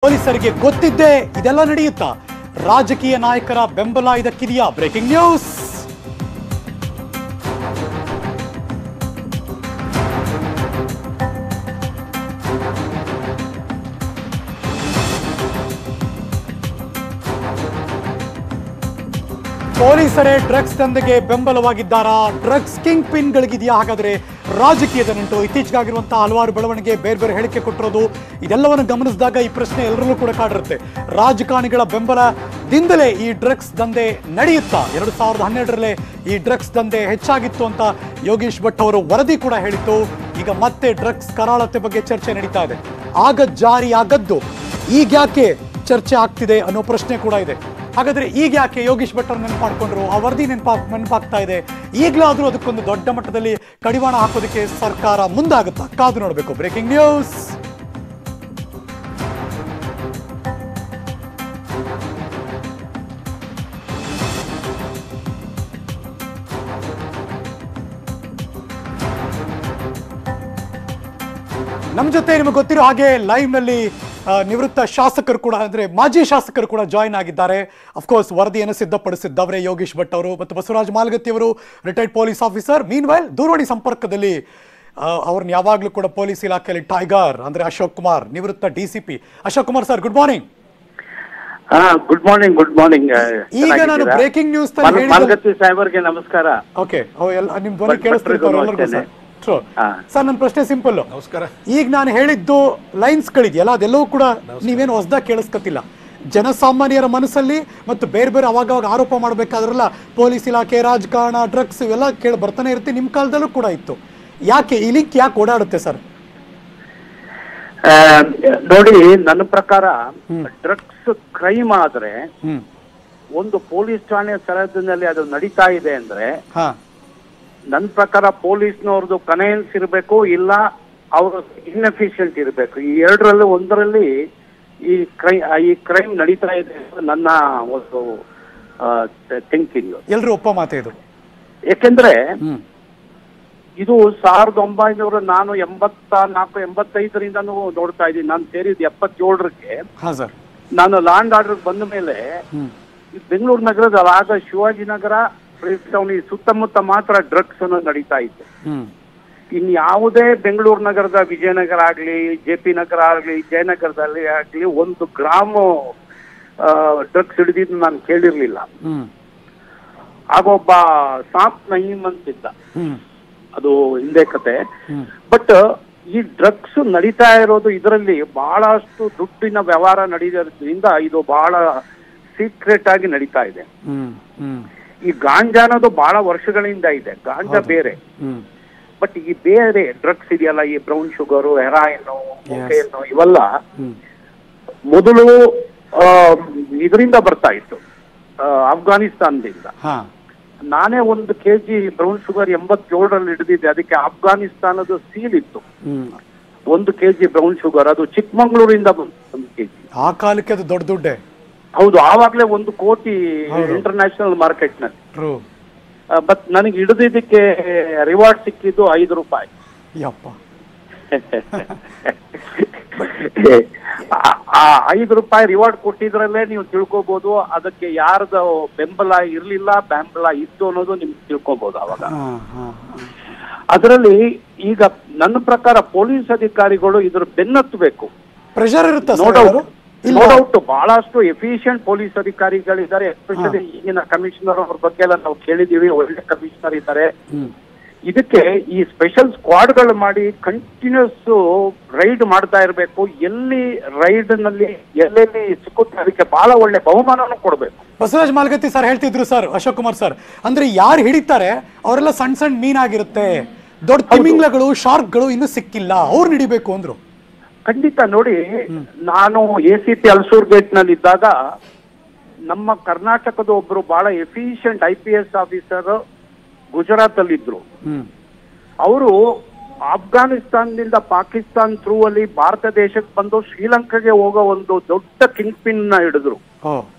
ಪೊಲೀಸರಿಗೆ ಗೊತ್ತಿದ್ದೇ ಇದೆಲ್ಲ ನಡೆಯುತ್ತಾ? ರಾಜಕೀಯ ನಾಯಕರ ಬೆಂಬಲ ಇದಕ್ಕಿದೆಯಾ? Breaking news. ಪೊಲೀಸರೇ ಡ್ರಗ್ಸ್ ದಂಧೆಗೆ ಬೆಂಬಲವಾಗಿದ್ದಾರಾ? ಡ್ರಗ್ಸ್ ಕಿಂಗ್ ಪಿನ್ಗಳಿಗಿದೆಯಾ ಹಾಗಾದ್ರೆ ರಾಜಕೀಯದ ನಂಟು? ಇತ್ತೀಚೆಗಾಗಿರುವಂತಹ ಹಲವಾರು ಬೆಳವಣಿಗೆ, ಬೇರೆ ಬೇರೆ ಹೇಳಿಕೆ ಕೊಟ್ಟಿರೋದು, ಇದೆಲ್ಲವನ್ನು ಗಮನಿಸಿದಾಗ ಈ ಪ್ರಶ್ನೆ ಎಲ್ಲರಲ್ಲೂ ಕೂಡ ಕಾಡಿರುತ್ತೆ. ರಾಜಕಾರಣಿಗಳ ಬೆಂಬಲದಿಂದಲೇ ಈ ಡ್ರಗ್ಸ್ ದಂಧೆ ನಡೆಯುತ್ತಾ? 2012ರಲ್ಲೇ ಈ ಡ್ರಗ್ಸ್ ದಂಧೆ ಹೆಚ್ಚಾಗಿತ್ತು ಅಂತ ಯೋಗೀಶ್ ಭಟ್ ಅವರು ವರದಿ ಕೂಡ ಹೇಳಿತ್ತು. ಈಗ ಮತ್ತೆ ಡ್ರಗ್ಸ್ ಕರಾಳತೆ ಬಗ್ಗೆ ಚರ್ಚೆ ನಡೀತಾ ಇದೆ. ಆಗ ಜಾರಿ ಆಗದ್ದು ಈಗ ಯಾಕೆ ಚರ್ಚೆ ಆಗ್ತಿದೆ ಅನ್ನೋ ಪ್ರಶ್ನೆ ಕೂಡ ಇದೆ. ಹಾಗಾದ್ರೆ ಈಗ ಯಾಕೆ ಯೋಗೀಶ್ ಭಟ್ ಅವರು ನೆನಪು ಮಾಡ್ಕೊಂಡ್ರು? ಆ ವರದಿ ನೆನಪಾಗ್ತಾ ಇದೆ. ಈಗಲಾದ್ರೂ ಅದಕ್ಕೊಂದು ದೊಡ್ಡ ಮಟ್ಟದಲ್ಲಿ ಕಡಿವಾಣ ಹಾಕೋದಕ್ಕೆ ಸರ್ಕಾರ ಮುಂದಾಗುತ್ತಾ? ಕಾದು ನೋಡಬೇಕು. Breaking news. ನಮ್ಮ ಜೊತೆ ನಿಮಗೆ ಗೊತ್ತಿರೋ ಹಾಗೆ ಲೈವ್ ನಲ್ಲಿ ನಿವೃತ್ತ ಶಾಸಕರು ಕೂಡ, ಅಂದ್ರೆ ಮಾಜಿ ಶಾಸಕರು ಕೂಡ ಜಾಯಿನ್ ಆಗಿದ್ದಾರೆ. ಅಫ್ಕೋರ್ಸ್ ವರದಿಯನ್ನು ಸಿದ್ಧಪಡಿಸಿದ್ದವರೇ ಯೋಗೀಶ್ ಭಟ್ ಅವರು ಮತ್ತು ಬಸವರಾಜ ಮಾಲಗತ್ತಿ ಅವರು, ರಿಟೈರ್ಡ್ ಪೊಲೀಸ್ ಆಫೀಸರ್. ಮೀನ್ ವೈಲ್ ದೂರವಾಣಿ ಸಂಪರ್ಕದಲ್ಲಿ ಅವ್ರನ್ನ ಯಾವಾಗಲೂ ಕೂಡ ಪೊಲೀಸ್ ಇಲಾಖೆಯಲ್ಲಿ ಟೈಗರ್ ಅಂದ್ರೆ ಅಶೋಕ್ ಕುಮಾರ್, ನಿವೃತ್ತ DCP. Ashok Kumar sir, good morning. Good morning. Good morning. ಈಗ ನಾನು ಬ್ರೇಕಿಂಗ್ ನ್ಯೂಸ್ ಮಾಲಗತ್ತಿ ಸಾಹೇಬರಿಗೆ ನಮಸ್ಕಾರ. ಓಕೆ, ನಿಮ್ ಧ್ವನಿ ಕೇಳಿಸ್ತಿರ್ತಾರೆ ಸರ್. ನನ್ನ ಪ್ರಶ್ನೆ ಸಿಂಪಲ್. ನಮಸ್ಕಾರ. ಈಗ ನಾನು ಹೇಳಿದ್ದು ಲೈನ್ಸ್ ಗಳಿದೆಯಲ್ಲ, ಅದೆಲ್ಲವೂ ಕೂಡ ನೀವೇನು ಹೊಸದಾಗಿ ಕೇಳಿಸ್ಕೊತಿಲ್ಲ. ಜನಸಾಮಾನ್ಯರ ಮನಸ್ಸಲ್ಲಿ ಮತ್ತು ಬೇರೆ ಬೇರೆ ಅವಾಗ ಆರೋಪ ಮಾಡಬೇಕಾದ್ರಲ್ಲ ಪೊಲೀಸ್ ಇಲಾಖೆ, ರಾಜಕಾರಣ, ಡ್ರಗ್ಸ್ ಇವೆಲ್ಲ ಕೇಳಿ ಬರ್ತಾನೆ ಇರುತ್ತೆ. ನಿಮ್ ಕಾಲದಲ್ಲೂ ಕೂಡ ಇತ್ತು. ಯಾಕೆ ಈ ಲಿಂಕ್ ಯಾಕೆ ಓಡಾಡುತ್ತೆ ಸರ್? ನೋಡಿ, ನನ್ನ ಪ್ರಕಾರ ಡ್ರಗ್ಸ್ ಕ್ರೈಮ್ ಆದ್ರೆ ಒಂದು ಪೊಲೀಸ್ ಠಾಣೆ ಸರಹದ್ದಿನಲ್ಲಿ ಅದು ನಡೀತಾ ಇದೆ ಅಂದ್ರೆ ನನ್ನ ಪ್ರಕಾರ ಪೊಲೀಸ್ನವ್ರದ್ದು ಕನೆಯನ್ಸ್ ಇರಬೇಕು, ಇಲ್ಲ ಅವರು ಇನ್ಎಫಿಷಿಯಂಟ್ ಇರಬೇಕು. ಈ ಎರಡರಲ್ಲಿ ಒಂದರಲ್ಲಿ ಈ ಕ್ರೈಮ್ ನಡೀತಾ ಇದೆ ನನ್ನ ಒಂದು ಥಿಂಕಿಂಗ್. ಎಲ್ರು ಒಪ್ಪ ಮಾತೆ ಇದು. ಯಾಕೆಂದ್ರೆ ಇದು 1984-85ರಿಂದನೂ ನೋಡ್ತಾ ಇದ್ದೀನಿ. ನಾನು ಸೇರಿದ್ದು 77ಕ್ಕೆ. ನಾನು ಲ್ಯಾಂಡ್ ಆರ್ಡರ್ ಬಂದ ಮೇಲೆ ಬೆಂಗಳೂರು ನಗರದ ಆಗ ಶಿವಾಜಿನಗರ, ಟೌನ್, ಈ ಸುತ್ತಮುತ್ತ ಮಾತ್ರ ಡ್ರಗ್ಸ್ ಅನ್ನೋದು ನಡೀತಾ ಇತ್ತು. ಇನ್ಯಾವುದೇ ಬೆಂಗಳೂರು ನಗರದ ವಿಜಯನಗರ ಆಗ್ಲಿ, JP ನಗರ ಆಗ್ಲಿ, ಜಯನಗರದಲ್ಲಿ ಆಗ್ಲಿ 1 ಗ್ರಾಮ್ ಡ್ರಗ್ಸ್ ಹಿಡಿದಿದ್ದು ನಾನು ಕೇಳಿರ್ಲಿಲ್ಲ. ಆಗೊಬ್ಬ ಸಾಪ್ ನಯೀಮ್ ಅಂತಿದ್ದ, ಅದು ಹಿಂದೆ ಕತೆ. ಬಟ್ ಈ ಡ್ರಗ್ಸ್ ನಡೀತಾ ಇರೋದು ಇದರಲ್ಲಿ ಬಹಳಷ್ಟು ದುಡ್ಡಿನ ವ್ಯವಹಾರ ನಡೆಯೋದ್ರಿಂದ ಇದು ಬಹಳ ಸೀಕ್ರೆಟ್ ಆಗಿ ನಡೀತಾ ಇದೆ. ಈ ಗಾಂಜಾ ಅನ್ನೋದು ಬಹಳ ವರ್ಷಗಳಿಂದ ಇದೆ. ಗಾಂಜಾ ಬೇರೆ, ಬಟ್ ಈ ಬೇರೆ ಡ್ರಗ್ಸ್ ಇದೆಯಲ್ಲ, ಈ ಬ್ರೌನ್ ಶುಗರು, ಹೆರಾಯಿನ್, ಕೊಕೇನ್, ಇವೆಲ್ಲ ಮೊದಲು ಇದರಿಂದ ಬರ್ತಾ ಇತ್ತು, ಅಫ್ಘಾನಿಸ್ತಾನದಿಂದ. ನಾನೇ 1 kg ಬ್ರೌನ್ ಶುಗರ್ 87ರಲ್ಲಿ ಹಿಡಿದಿದ್ದೆ. ಅದಕ್ಕೆ ಅಫ್ಘಾನಿಸ್ತಾನದ ಸೀಲ್ ಇತ್ತು. 1 kg ಬ್ರೌನ್ ಶುಗರ್ ಅದು ಚಿಕ್ಕಮಂಗ್ಳೂರಿಂದ ಬಂತು. 1 kg ಆ ಕಾಲಕ್ಕೆ ಅದು ದೊಡ್ಡ ದುಡ್ಡೇ. ಹೌದು, ಆವಾಗಲೇ 1 ಕೋಟಿ ಇಂಟರ್ನ್ಯಾಷನಲ್ ಮಾರ್ಕೆಟ್ ನಲ್ಲಿ. ಬಟ್ ನನಗೆ ಹಿಡಿದಿದ್ದಕ್ಕೆ ರಿವಾರ್ಡ್ ಸಿಕ್ಕಿದ್ದು 5 ರೂಪಾಯಿ. ಆ 5 ರೂಪಾಯಿ ರಿವಾರ್ಡ್ ಕೊಟ್ಟಿದ್ರಲ್ಲೇ ನೀವು ತಿಳ್ಕೊಬಹುದು ಅದಕ್ಕೆ ಯಾರ್ದ ಬೆಂಬಲ ಇರ್ಲಿಲ್ಲ, ಬೆಂಬಲ ಇತ್ತು ಅನ್ನೋದು ನಿಮ್ಗೆ ತಿಳ್ಕೊಬಹುದು ಅವಾಗ. ಅದರಲ್ಲಿ ಈಗ ನನ್ನ ಪ್ರಕಾರ ಪೊಲೀಸ್ ಅಧಿಕಾರಿಗಳು ಇದ್ರ ಬೆನ್ನತ್ತಬೇಕು. ಪ್ರೆಷರ್ ಇರುತ್ತೆ, ನೋ ಡೌಟ್. ಬಹಳಷ್ಟು ಎಫಿಷಿಯಂಟ್ ಪೊಲೀಸ್ ಅಧಿಕಾರಿಗಳಿದ್ದಾರೆ. ಎಸ್ಪೆಷಲಿ ಈಗಿನ ಕಮಿಷನರ್ ಅವ್ರ ಬಗ್ಗೆ ಎಲ್ಲ ನಾವು ಕೇಳಿದೀವಿ. ಒಳ್ಳೆ ಕಮಿಷನರ್ ಇದ್ದಾರೆ. ಇದಕ್ಕೆ ಈ ಸ್ಪೆಷಲ್ ಸ್ಕ್ವಾಡ್ಗಳು ಮಾಡಿ ಕಂಟಿನ್ಯೂಸ್ ರೈಡ್ ಮಾಡ್ತಾ ಇರಬೇಕು. ಎಲ್ಲಿ ರೈಡ್ ನಲ್ಲಿ ಎಲ್ಲೆಲ್ಲಿ ಸಿಕ್ಕುತ್ತೆ ಅದಕ್ಕೆ ಬಹಳ ಒಳ್ಳೆ ಬಹುಮಾನನೂ ಕೊಡ್ಬೇಕು. ಬಸವರಾಜ ಮಾಲಗತ್ತಿ ಸರ್ ಹೇಳ್ತಿದ್ರು ಸರ್, ಅಶೋಕ್ ಕುಮಾರ್ ಸರ್, ಅಂದ್ರೆ ಯಾರು ಹಿಡಿತಾರೆ ಅವರೆಲ್ಲ ಸಣ್ಣ ಸಣ್ಣ ಮೀನಾಗಿರುತ್ತೆ, ದೊಡ್ಡ ತಿಮಿಂಗ್ಲಗಳು, ಶಾರ್ಕ್ಗಳು ಇನ್ನೂ ಸಿಕ್ಕಿಲ್ಲ, ಅವ್ರು ಹಿಡಿಬೇಕು ಅಂದ್ರು. ಖಂಡಿತ. ನೋಡಿ, ನಾನು ACP ಅಲ್ಸೂರ್ ಗೇಟ್ ನಲ್ಲಿ ಇದ್ದಾಗ ನಮ್ಮ ಕರ್ನಾಟಕದ ಒಬ್ರು ಬಹಳ ಎಫಿಷಿಯಂಟ್ IPS ಆಫೀಸರ್ ಗುಜರಾತ್ ಅಲ್ಲಿ ಇದ್ರು. ಅವರು ಅಫ್ಘಾನಿಸ್ತಾನದಿಂದ ಪಾಕಿಸ್ತಾನ್ ಥ್ರೂ ಅಲ್ಲಿ ಭಾರತ ದೇಶಕ್ಕೆ ಬಂದು ಶ್ರೀಲಂಕಾಗೆ ಹೋಗೋ ಒಂದು ದೊಡ್ಡ ಕಿಂಗ್ ಪಿನ್ ನ ಹಿಡಿದ್ರು,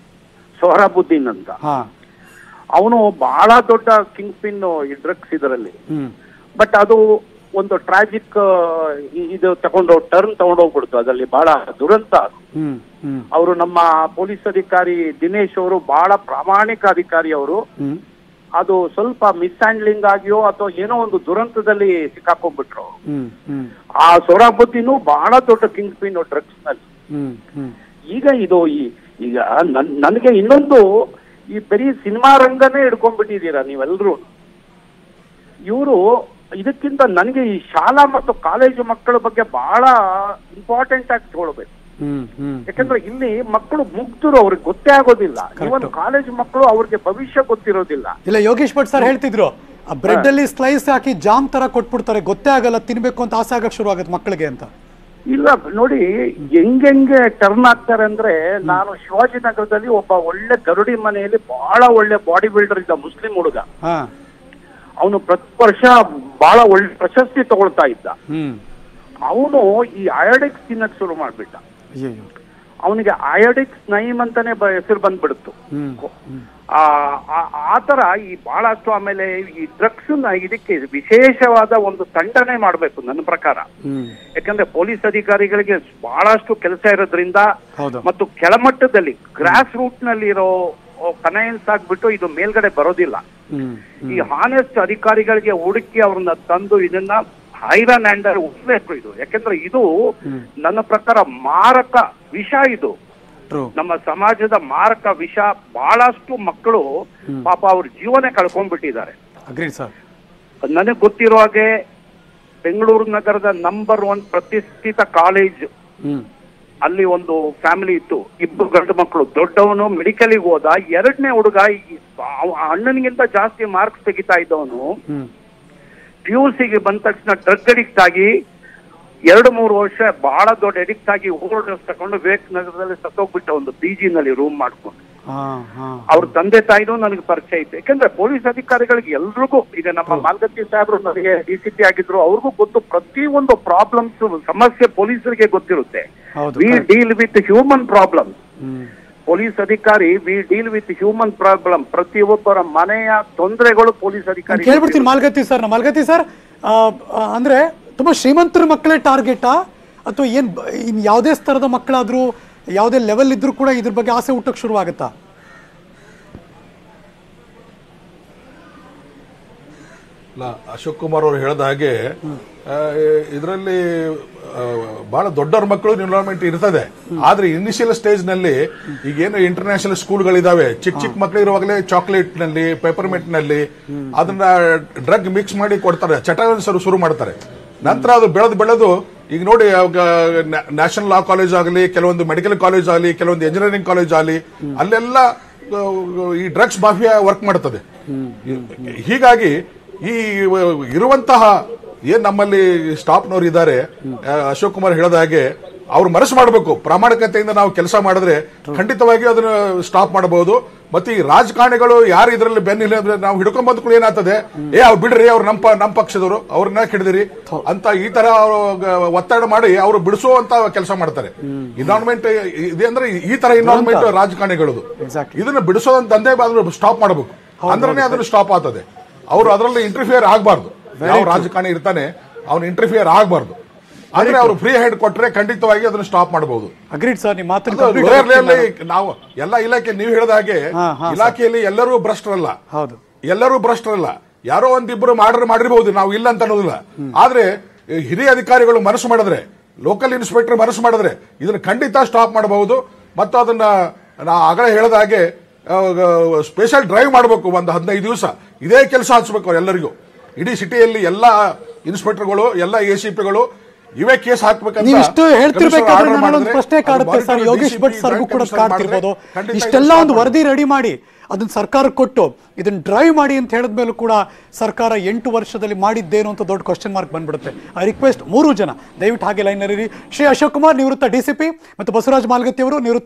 ಸೊಹರಾಬುದ್ದೀನ್ ಅಂತ. ಅವನು ಬಹಳ ದೊಡ್ಡ ಕಿಂಗ್ ಪಿನ್ ಈ ಡ್ರಗ್ಸ್ ಇದರಲ್ಲಿ. ಬಟ್ ಅದು ಒಂದು ಟ್ರಾಜಿಕ್ ಇದು ಟರ್ನ್ ತಗೊಂಡೋಗ್ಬಿಡ್ತು. ಅದರಲ್ಲಿ ಬಹಳ ದುರಂತ. ಅವರು ನಮ್ಮ ಪೊಲೀಸ್ ಅಧಿಕಾರಿ ದಿನೇಶ್ ಅವರು ಬಹಳ ಪ್ರಾಮಾಣಿಕ ಅಧಿಕಾರಿ ಅವರು. ಅದು ಸ್ವಲ್ಪ ಮಿಸ್ಹ್ಯಾಂಡ್ಲಿಂಗ್ ಆಗಿಯೋ ಅಥವಾ ಏನೋ ಒಂದು ದುರಂತದಲ್ಲಿ ಸಿಕ್ಕಾಕೊಂಡ್ಬಿಟ್ರು. ಆ ಸೊಹರಾಬುದ್ದೀನು ಬಹಳ ದೊಡ್ಡ ಕಿಂಗ್ ಪಿನ್ ಡ್ರಗ್ಸ್ ನಲ್ಲಿ. ಈಗ ಇದು ಈಗ ನನಗೆ ಇನ್ನೊಂದು, ಈ ಬರೀ ಸಿನಿಮಾ ರಂಗನೇ ಹಿಡ್ಕೊಂಡ್ಬಿಟ್ಟಿದ್ದೀರಾ ನೀವೆಲ್ಲರೂ. ಇವರು ಇದಕ್ಕಿಂತ ನನಗೆ ಈ ಶಾಲಾ ಮತ್ತು ಕಾಲೇಜು ಮಕ್ಕಳ ಬಗ್ಗೆ ಬಹಳ ಇಂಪಾರ್ಟೆಂಟ್ ಆಗಿ ತಗೊಳ್ಬೇಕು. ಯಾಕಂದ್ರೆ ಇಲ್ಲಿ ಮಕ್ಕಳು ಮುಗ್ಧರು, ಅವ್ರಿಗೆ ಗೊತ್ತೇ ಆಗೋದಿಲ್ಲ. ಇವನ್ ಕಾಲೇಜ್ ಮಕ್ಕಳು ಅವ್ರಿಗೆ ಭವಿಷ್ಯ ಗೊತ್ತಿರೋದಿಲ್ಲ. ಇಲ್ಲ, ಯೋಗೇಶ್ ಭಟ್ ಸರ್ ಹೇಳ್ತಿದ್ರು ಬ್ರೆಡ್ ಅಲ್ಲಿ ಸ್ಲೈಸ್ ಹಾಕಿ ಜಾಮ್ ತರ ಕೊಟ್ಬಿಡ್ತಾರೆ, ಗೊತ್ತೇ ಆಗಲ್ಲ, ತಿನ್ಬೇಕು ಅಂತ ಆಸೆ ಆಗಕ್ ಶುರು ಆಗುತ್ತೆ ಮಕ್ಕಳಿಗೆ ಅಂತ. ಇಲ್ಲ ನೋಡಿ ಹೆಂಗೆ ಟರ್ನ್ ಆಗ್ತಾರೆ ಅಂದ್ರೆ, ನಾನು ಶಿವಾಜಿನಗರದಲ್ಲಿ ಒಬ್ಬ ಒಳ್ಳೆ ಗರುಡಿ ಮನೆಯಲ್ಲಿ ಬಹಳ ಒಳ್ಳೆ ಬಾಡಿ ಬಿಲ್ಡರ್ ಇದ್ದ ಮುಸ್ಲಿಂ ಹುಡುಗ. ಅವನು ಪ್ರತಿ ವರ್ಷ ಬಹಳ ಒಳ್ಳೆ ಪ್ರಶಸ್ತಿ ತಗೊಳ್ತಾ ಇದ್ದ. ಅವನು ಈ ಅಯೋಡಿಕ್ಸ್ ತಿನ್ನಕ್ ಶುರು ಮಾಡ್ಬಿಟ್ಟ. ಅವನಿಗೆ ಅಯೋಡಿಕ್ಸ್ ನೈಮ್ ಅಂತಾನೆ ಹೆಸರು ಬಂದ್ಬಿಡ್ತು. ಆತರ ಈ ಬಹಳಷ್ಟು. ಆಮೇಲೆ ಈ ಡ್ರಗ್ಸ್ ಇದಕ್ಕೆ ವಿಶೇಷವಾದ ಒಂದು ತಂಡನೆ ಮಾಡ್ಬೇಕು ನನ್ನ ಪ್ರಕಾರ. ಯಾಕಂದ್ರೆ ಪೊಲೀಸ್ ಅಧಿಕಾರಿಗಳಿಗೆ ಬಹಳಷ್ಟು ಕೆಲಸ ಇರೋದ್ರಿಂದ ಮತ್ತು ಕೆಳಮಟ್ಟದಲ್ಲಿ ಗ್ರಾಸ್ ರೂಟ್ ನಲ್ಲಿ ಇರೋ ಕನೆಯನ್ಸ್ ಆಗ್ಬಿಟ್ಟು ಇದು ಮೇಲ್ಗಡೆ ಬರೋದಿಲ್ಲ. ಈ ಹಾನೆಸ್ಟ್ ಅಧಿಕಾರಿಗಳಿಗೆ ಹುಡುಕಿ ಅವ್ರನ್ನ ತಂದು ಇದನ್ನ ಐರನ್ ಹ್ಯಾಂಡರ್ ಉಳಿಸ್ಬೇಕು ಇದು. ಯಾಕಂದ್ರೆ ಇದು ನನ್ನ ಪ್ರಕಾರ ಮಾರಕ ವಿಷ. ಇದು ನಮ್ಮ ಸಮಾಜದ ಮಾರಕ ವಿಷ. ಬಹಳಷ್ಟು ಮಕ್ಕಳು ಪಾಪ ಅವ್ರ ಜೀವನ ಕಳ್ಕೊಂಡ್ಬಿಟ್ಟಿದ್ದಾರೆ. ನನಗೆ ಗೊತ್ತಿರೋ ಹಾಗೆ ಬೆಂಗಳೂರು ನಗರದ ನಂಬರ್ 1 ಪ್ರತಿಷ್ಠಿತ ಕಾಲೇಜ್, ಅಲ್ಲಿ ಒಂದು ಫ್ಯಾಮಿಲಿ ಇತ್ತು. 2 ಗಂಡು ಮಕ್ಕಳು. ದೊಡ್ಡವನು ಮೆಡಿಕಲಿಗೆ ಹೋದ. 2ನೇ ಹುಡುಗ ಅಣ್ಣನಿಗಿಂತ ಜಾಸ್ತಿ ಮಾರ್ಕ್ಸ್ ತೆಗಿತಾ ಇದ್ದವನು PUCಗೆ ಬಂದ ತಕ್ಷಣ ಡ್ರಗ್ ಅಡಿಕ್ಟ್ ಆಗಿ 2-3 ವರ್ಷ ಬಹಳ ದೊಡ್ಡ ಅಡಿಕ್ಟ್ ಆಗಿ ಓವರ್ ಡೋಸ್ ತಗೊಂಡು ವಿವೇಕ್ ನಗರದಲ್ಲಿ ಸತ್ತೋಗ್ಬಿಟ್ಟ, ಒಂದು PG ನಲ್ಲಿ ರೂಮ್ ಮಾಡ್ಕೊಂಡು. ಅವ್ರ ತಂದೆ ತಾಯಿನೂ ನನಗೆ ಪರಿಚಯ ಇತ್ತು. ಯಾಕಂದ್ರೆ ಪೊಲೀಸ್ ಅಧಿಕಾರಿಗಳಿಗೆ ಎಲ್ರಿಗೂ, ಈಗ ನಮ್ಮ ಮಾಲ್ಗತ್ತಿ ಸಾಹೇಬ್ರು ನನಗೆ DCP ಆಗಿದ್ರು, ಅವ್ರಿಗೂ ಗೊತ್ತು ಪ್ರತಿ ಒಂದು ಪ್ರಾಬ್ಲಮ್ಸ್ ಸಮಸ್ಯೆ ಪೊಲೀಸರಿಗೆ ಗೊತ್ತಿರುತ್ತೆ. We deal with human problem. Police ಅಧಿಕಾರಿ we deal with human problem. ಪ್ರತಿಯೊಬ್ಬರ ಮನೆಯ ತೊಂದರೆಗಳು ಪೊಲೀಸ್ ಅಧಿಕಾರಿ. ಕೇಳ್ಬಿಡ್ತೀನಿ ಮಾಲ್ಗತ್ತಿ ಸರ್, ಅಂದ್ರೆ ತುಂಬಾ ಶ್ರೀಮಂತರ ಮಕ್ಕಳೇ ಟಾರ್ಗೆಟಾ ಅಥವಾ ಇನ್ ಯಾವುದೇ ಸ್ತರದ ಮಕ್ಕಳಾದ್ರೂ ಯಾವುದೇ ಲೆವೆಲ್ ಇದ್ರೂ ಕೂಡ ಇದ್ರ ಬಗ್ಗೆ ಆಸೆ ಹುಟ್ಟಕ್ಕೆ ಶುರು ಆಗುತ್ತಾ? ಅಶೋಕ್ ಕುಮಾರ್ ಅವರು ಹೇಳಿದ ಹಾಗೆ ಇದರಲ್ಲಿ ಬಹಳ ದೊಡ್ಡವ್ರ ಮಕ್ಕಳು ಇನ್ವಾಲ್ವ್ಮೆಂಟ್ ಇರ್ತದೆ. ಆದ್ರೆ ಇನಿಷಿಯಲ್ ಸ್ಟೇಜ್ ನಲ್ಲಿ ಈಗೇನು ಇಂಟರ್ನ್ಯಾಷನಲ್ ಸ್ಕೂಲ್ಗಳಿದಾವೆ, ಚಿಕ್ಕ ಮಕ್ಕಳು ಇರುವಾಗಲೇ ಚಾಕ್ಲೇಟ್ ನಲ್ಲಿ, ಪೆಪರ್ಮೆಂಟ್ ನಲ್ಲಿ ಅದನ್ನ ಡ್ರಗ್ ಮಿಕ್ಸ್ ಮಾಡಿ ಕೊಡ್ತಾರೆ, ಚಟ ಶುರು ಮಾಡ್ತಾರೆ. ನಂತರ ಅದು ಬೆಳೆದು ಈಗ ನೋಡಿ, ನ್ಯಾಷನಲ್ ಲಾ ಕಾಲೇಜ್ ಆಗಲಿ, ಕೆಲವೊಂದು ಮೆಡಿಕಲ್ ಕಾಲೇಜ್ ಆಗಲಿ, ಕೆಲವೊಂದು ಇಂಜಿನಿಯರಿಂಗ್ ಕಾಲೇಜ್ ಆಗಲಿ, ಅಲ್ಲೆಲ್ಲ ಈ ಡ್ರಗ್ಸ್ ಮಾಫಿಯಾ ವರ್ಕ್ ಮಾಡ್ತದೆ. ಹೀಗಾಗಿ ಈ ಇರುವಂತಹ ಏನ್ ನಮ್ಮಲ್ಲಿ ಸ್ಟಾಫ್ನವ್ರು ಇದ್ದಾರೆ, ಅಶೋಕ್ ಕುಮಾರ್ ಹೇಳಿದ ಹಾಗೆ ಅವ್ರು ಮನಸ್ಸು ಮಾಡಬೇಕು. ಪ್ರಾಮಾಣಿಕತೆಯಿಂದ ನಾವು ಕೆಲಸ ಮಾಡಿದ್ರೆ ಖಂಡಿತವಾಗಿ ಅದನ್ನ ಸ್ಟಾಪ್ ಮಾಡಬಹುದು. ಮತ್ತೆ ಈ ರಾಜಕಾರಣಿಗಳು ಯಾರು ಇದರಲ್ಲಿ ಬೆನ್ನಿಲ್ಲ ಅಂದ್ರೆ ನಾವು ಹಿಡ್ಕೊಂಡ್ ಬಂದ್ಕೊಳ್ಳಿ ಏನಾಗ್ತದೆ, ಅವ್ರು ಬಿಡ್ರಿ, ಅವ್ರು ನಮ್ಮ ಪಕ್ಷದವರು, ಅವ್ರನ್ನ ಹಿಡಿದಿರಿ ಅಂತ ಈ ತರ ಒತ್ತಡ ಮಾಡಿ ಅವರು ಬಿಡಿಸುವಂತ ಕೆಲಸ ಮಾಡ್ತಾರೆ. ಇನ್ವಾಲ್ವ್ಮೆಂಟ್ ಇದೆ ಅಂದ್ರೆ ಈ ತರ ಇನ್ವಾಲ್ವ್ಮೆಂಟ್ ರಾಜಕಾರಣಿಗಳದು. ಇದನ್ನ ಬಿಡಿಸೋದಂತೆ ಅದನ್ನು ಸ್ಟಾಪ್ ಮಾಡಬೇಕು, ಅಂದ್ರೆ ಅದನ್ನು ಸ್ಟಾಪ್ ಆಗ್ತದೆ. ಅವರು ಅದರಲ್ಲಿ ಇಂಟರ್ಫಿಯರ್ ಆಗಬಾರ್ದು. ಯಾವ ರಾಜಕಾರಣಿ ಇರ್ತಾನೆ ಅವ್ನು ಇಂಟರ್ಫಿಯರ್ ಆಗಬಾರ್ದು. ಆದ್ರೆ ಅವರು ಫ್ರೀ ಹ್ಯಾಂಡ್ ಕೊಟ್ರೆ ಖಂಡಿತವಾಗಿ ಅದನ್ನು ಸ್ಟಾಪ್ ಮಾಡಬಹುದು. ಅಗ್ರೀಡ್ ಸರ್, ನಿಮ್ಮ ನಾವು ಎಲ್ಲ ಇಲಾಖೆ, ನೀವು ಹೇಳಿದ ಹಾಗೆ ಇಲಾಖೆಯಲ್ಲಿ ಎಲ್ಲರೂ ಭ್ರಷ್ಟರಲ್ಲ, ಎಲ್ಲರೂ ಭ್ರಷ್ಟರಲ್ಲ. ಯಾರೋ ಒಂದಿಬ್ಬರು ಮಾಡಿರಬಹುದು, ನಾವು ಇಲ್ಲ ಅಂತ ಅನ್ನೋದಿಲ್ಲ. ಆದ್ರೆ ಹಿರಿಯ ಅಧಿಕಾರಿಗಳು ಮನಸ್ಸು ಮಾಡಿದ್ರೆ, ಲೋಕಲ್ ಇನ್ಸ್ಪೆಕ್ಟರ್ ಮನಸ್ಸು ಮಾಡಿದ್ರೆ ಇದನ್ನ ಖಂಡಿತ ಸ್ಟಾಪ್ ಮಾಡಬಹುದು. ಮತ್ತು ಅದನ್ನ ನಾ ಆಗಲೇ ಹೇಳಿದ ಹಾಗೆ ಸ್ಪೆಷಲ್ ಡ್ರೈವ್ ಮಾಡಬೇಕು. ಒಂದು 15 ದಿವಸ ಇದೇ ಕೆಲಸ ಹಚ್ಚಬೇಕು ಎಲ್ಲರಿಗೂ. ಇಡೀ ಸಿಟಿಯಲ್ಲಿ ಎಲ್ಲ ಇನ್ಸ್ಪೆಕ್ಟರ್ಗಳು, ಎಲ್ಲ ACPಗಳು ಇವೇ ಕೇಸ್ ಹಾಕ್ಬೇಕಂತ ಪ್ರಶ್ನೆ ಕಾಡುತ್ತೆ ಸರ್. ಯೋಗೇಶ್ ಭಟ್ ಸರ್ಗೂ ಕೂಡ ಕಾಡ್ತಿರ್ಬೋದು. ಇಷ್ಟೆಲ್ಲ ಒಂದು ವರದಿ ರೆಡಿ ಮಾಡಿ ಅದನ್ನ ಸರ್ಕಾರ ಕೊಟ್ಟು ಇದನ್ನ ಡ್ರೈವ್ ಮಾಡಿ ಅಂತ ಹೇಳಿದ್ಮೇಲೂ ಕೂಡ ಸರ್ಕಾರ 8 ವರ್ಷದಲ್ಲಿ ಮಾಡಿದ್ದೇನು ಅಂತ ದೊಡ್ಡ ಕ್ವಶನ್ ಮಾರ್ಕ್ ಬಂದ್ಬಿಡುತ್ತೆ. ಐ ರಿಕ್ವೆಸ್ಟ್ 3 ಜನ ದಯವಿಟ್ಟು ಹಾಗೆ ಲೈನ್ ನಲ್ಲಿ. ಶ್ರೀ ಅಶೋಕ್ ಕುಮಾರ್, ನಿವೃತ್ತ DCP, ಮತ್ತು ಬಸವರಾಜ್ ಮಾಲ್ಗತ್ತಿ ಅವರು, ನಿವೃತ್ತ